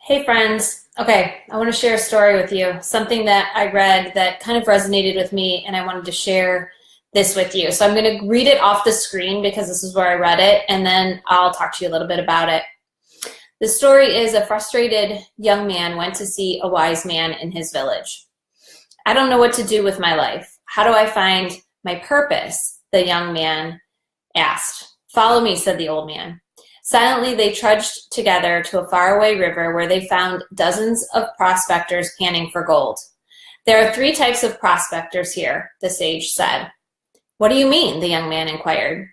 Hey friends. Okay, I want to share a story with you, something that I read that kind of resonated with me, and I wanted to share this with you. So I'm going to read it off the screen because this is where I read it, and then I'll talk to you a little bit about it. The story is a frustrated young man went to see a wise man in his village. I don't know what to do with my life. How do I find my purpose? The young man asked. Follow me, said the old man. Silently, they trudged together to a faraway river where they found dozens of prospectors panning for gold. There are three types of prospectors here, the sage said. What do you mean? The young man inquired.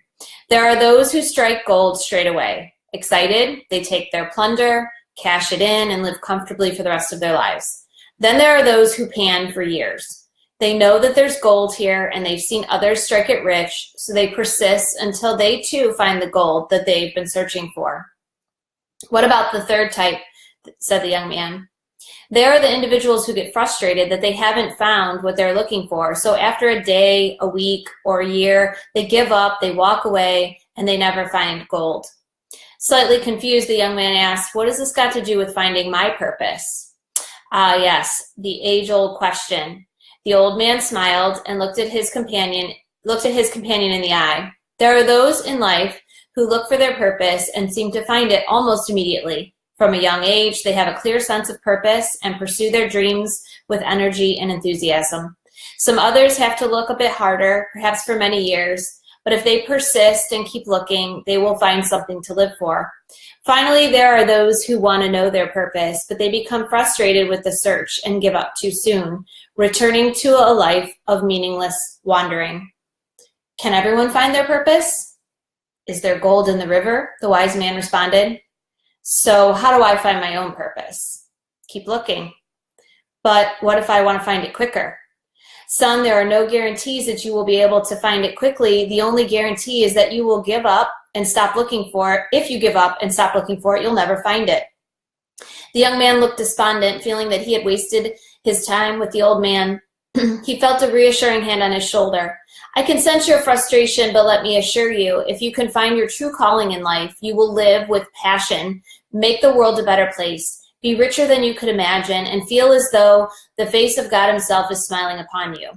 There are those who strike gold straight away. Excited, they take their plunder, cash it in, and live comfortably for the rest of their lives. Then there are those who pan for years. They know that there's gold here, and they've seen others strike it rich, so they persist until they too find the gold that they've been searching for. What about the third type? Said the young man. They are the individuals who get frustrated that they haven't found what they're looking for. So after a day, a week, or a year, they give up, they walk away, and they never find gold. Slightly confused, the young man asked, what has this got to do with finding my purpose? Ah, yes, the age-old question. The old man smiled and looked at his companion in the eye. There are those in life who look for their purpose and seem to find it almost immediately. From a young age, they have a clear sense of purpose and pursue their dreams with energy and enthusiasm. Some others have to look a bit harder, perhaps for many years, but if they persist and keep looking, they will find something to live for. Finally, there are those who want to know their purpose, but they become frustrated with the search and give up too soon, returning to a life of meaningless wandering. Can everyone find their purpose? Is there gold in the river? The wise man responded. So how do I find my own purpose? Keep looking. But what if I want to find it quicker? Son, there are no guarantees that you will be able to find it quickly. The only guarantee is that you will give up and stop looking for it. If you give up and stop looking for it, you'll never find it. The young man looked despondent, feeling that he had wasted his time with the old man. He felt a reassuring hand on his shoulder. I can sense your frustration, but let me assure you, if you can find your true calling in life, you will live with passion, make the world a better place, be richer than you could imagine, and feel as though the face of God himself is smiling upon you.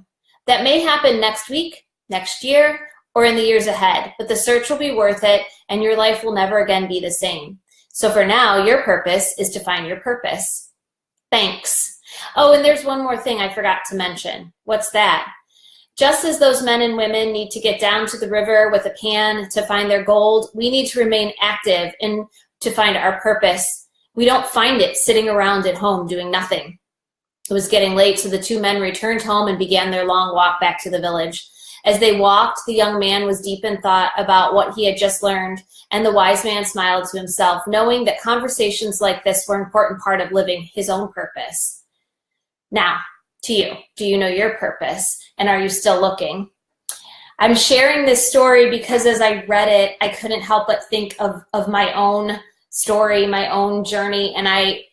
That may happen next week, next year, or in the years ahead, but the search will be worth it, and your life will never again be the same. So for now, your purpose is to find your purpose. Thanks. Oh, and there's one more thing I forgot to mention. What's that? Just as those men and women need to get down to the river with a pan to find their gold, we need to remain active and to find our purpose. We don't find it sitting around at home doing nothing. It was getting late, so the two men returned home and began their long walk back to the village. As they walked, the young man was deep in thought about what he had just learned, and the wise man smiled to himself, knowing that conversations like this were an important part of living his own purpose. Now, to you, do you know your purpose, and are you still looking? I'm sharing this story because as I read it, I couldn't help but think of my own story, my own journey, and I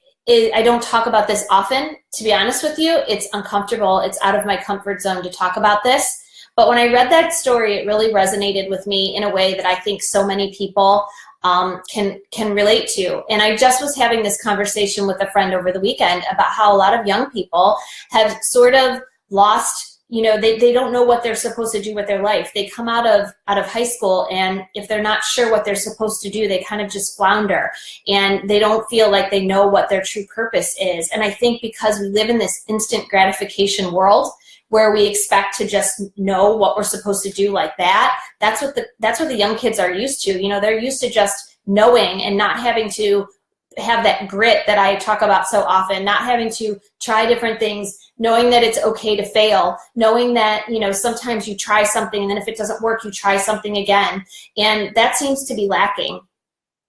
don't talk about this often, to be honest with you. It's uncomfortable. It's out of my comfort zone to talk about this. But when I read that story, it really resonated with me in a way that I think so many people can relate to. And I just was having this conversation with a friend over the weekend about how a lot of young people have sort of lost, they don't know what they're supposed to do with their life. They come out of high school, and if they're not sure what they're supposed to do, they kind of just flounder, and they don't feel like they know what their true purpose is. And I think because we live in this instant gratification world, where we expect to just know what we're supposed to do like that. That's what the young kids are used to. They're used to just knowing and not having to have that grit that I talk about so often, not having to try different things, knowing that it's okay to fail, knowing that, sometimes you try something and then if it doesn't work, you try something again. And that seems to be lacking.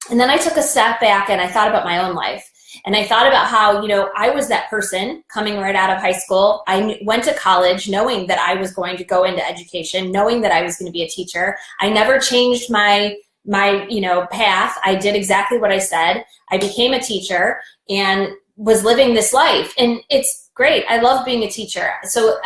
And then I took a step back and I thought about my own life. And I thought about how, I was that person coming right out of high school. I went to college knowing that I was going to go into education, knowing that I was going to be a teacher. I never changed my path. I did exactly what I said. I became a teacher and was living this life. And it's great. I love being a teacher. So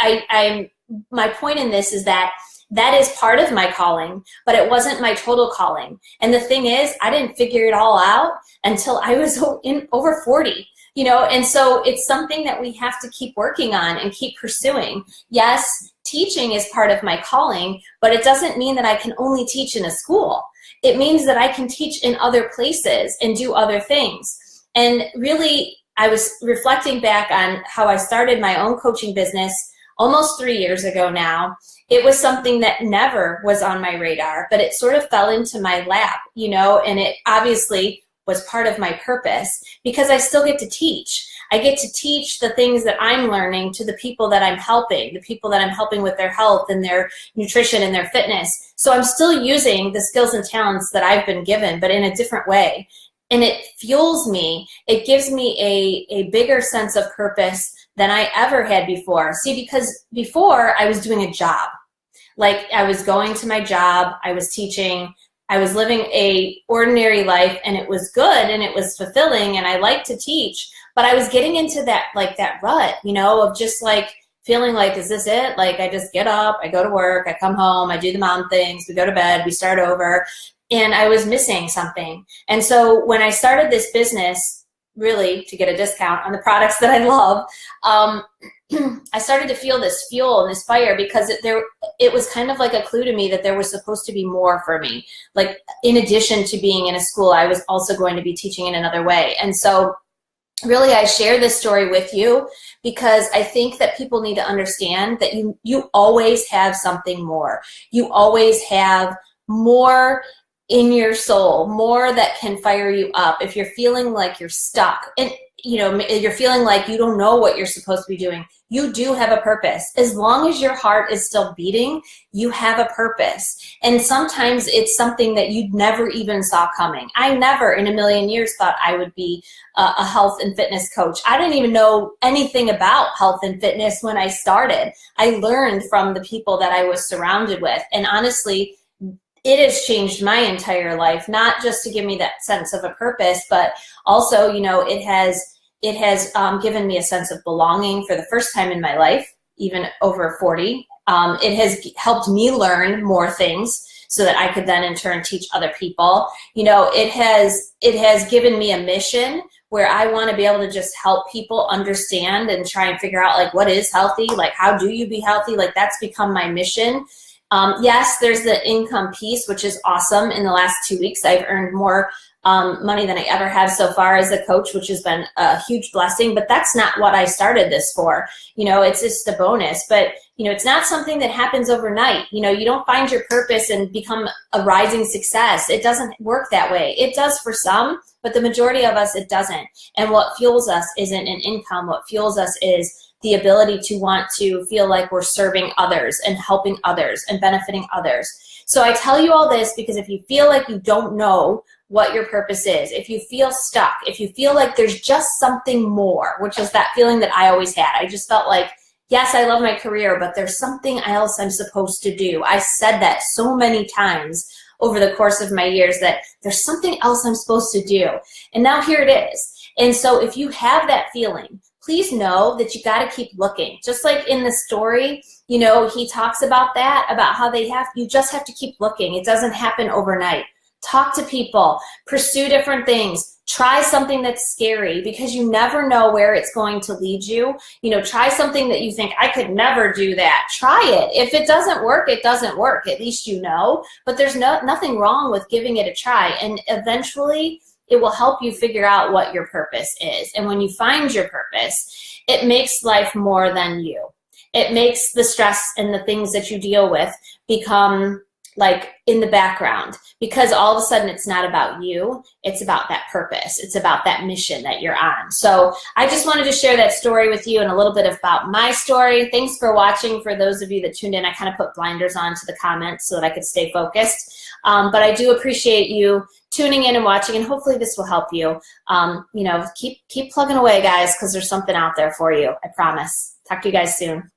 my point in this is that that is part of my calling, but it wasn't my total calling. And the thing is, I didn't figure it all out until I was over 40. You know, and so it's something that we have to keep working on and keep pursuing. Yes, teaching is part of my calling, but it doesn't mean that I can only teach in a school. It means that I can teach in other places and do other things. And really, I was reflecting back on how I started my own coaching business almost 3 years ago now. It was something that never was on my radar, but it sort of fell into my lap, you know, and it obviously was part of my purpose because I still get to teach. I get to teach the things that I'm learning to the people that I'm helping, the people that I'm helping with their health and their nutrition and their fitness. So I'm still using the skills and talents that I've been given, but in a different way. And it fuels me. It gives me a bigger sense of purpose than I ever had before. See, because before I was doing a job. Like I was going to my job, I was teaching, I was living a ordinary life, and it was good and it was fulfilling and I liked to teach, but I was getting into that, like that rut, you know, of just like feeling like, is this it? Like I just get up, I go to work, I come home, I do the mom things, we go to bed, we start over, and I was missing something. And so when I started this business, really to get a discount on the products that I love, I started to feel this fuel and this fire because it was kind of like a clue to me that there was supposed to be more for me. Like in addition to being in a school, I was also going to be teaching in another way. And so really I share this story with you because I think that people need to understand that you always have something more. You always have more in your soul, more that can fire you up. If you're feeling like you're stuck and you know, you're feeling like you don't know what you're supposed to be doing, you do have a purpose. As long as your heart is still beating, you have a purpose. And sometimes it's something that you never even saw coming. I never in a million years thought I would be a health and fitness coach. I didn't even know anything about health and fitness when I started. I learned from the people that I was surrounded with. And honestly, it has changed my entire life, not just to give me that sense of a purpose, but also, you know, it has given me a sense of belonging for the first time in my life, even over 40. It has helped me learn more things so that I could then in turn teach other people. You know, it has given me a mission where I want to be able to just help people understand and try and figure out like what is healthy, like how do you be healthy? Like that's become my mission. Yes, there's the income piece, which is awesome. In the last 2 weeks, I've earned more money than I ever have so far as a coach, which has been a huge blessing, but that's not what I started this for. You know, it's just a bonus, but you know, it's not something that happens overnight. You know, you don't find your purpose and become a rising success. It doesn't work that way. It does for some, but the majority of us, it doesn't. And what fuels us isn't an income. What fuels us is the ability to want to feel like we're serving others and helping others and benefiting others. So I tell you all this because if you feel like you don't know what your purpose is, if you feel stuck, if you feel like there's just something more, which is that feeling that I always had. I just felt like, yes, I love my career, but there's something else I'm supposed to do. I said that so many times over the course of my years that there's something else I'm supposed to do. And now here it is. And so if you have that feeling, please know that you got to keep looking. Just like in the story, you know, he talks about that, about how you just have to keep looking. It doesn't happen overnight. Talk to people, pursue different things, try something that's scary because you never know where it's going to lead you. You know, try something that you think, I could never do that. Try it. If it doesn't work, it doesn't work. At least you know, but there's nothing wrong with giving it a try. And eventually, it will help you figure out what your purpose is. And when you find your purpose, it makes life more than you. It makes the stress and the things that you deal with become like in the background because all of a sudden it's not about you, it's about that purpose. It's about that mission that you're on. So I just wanted to share that story with you and a little bit about my story. Thanks for watching. For those of you that tuned in, I kind of put blinders on to the comments so that I could stay focused. But I do appreciate you tuning in and watching, and hopefully this will help you. You know, keep plugging away, guys, because there's something out there for you. I promise. Talk to you guys soon.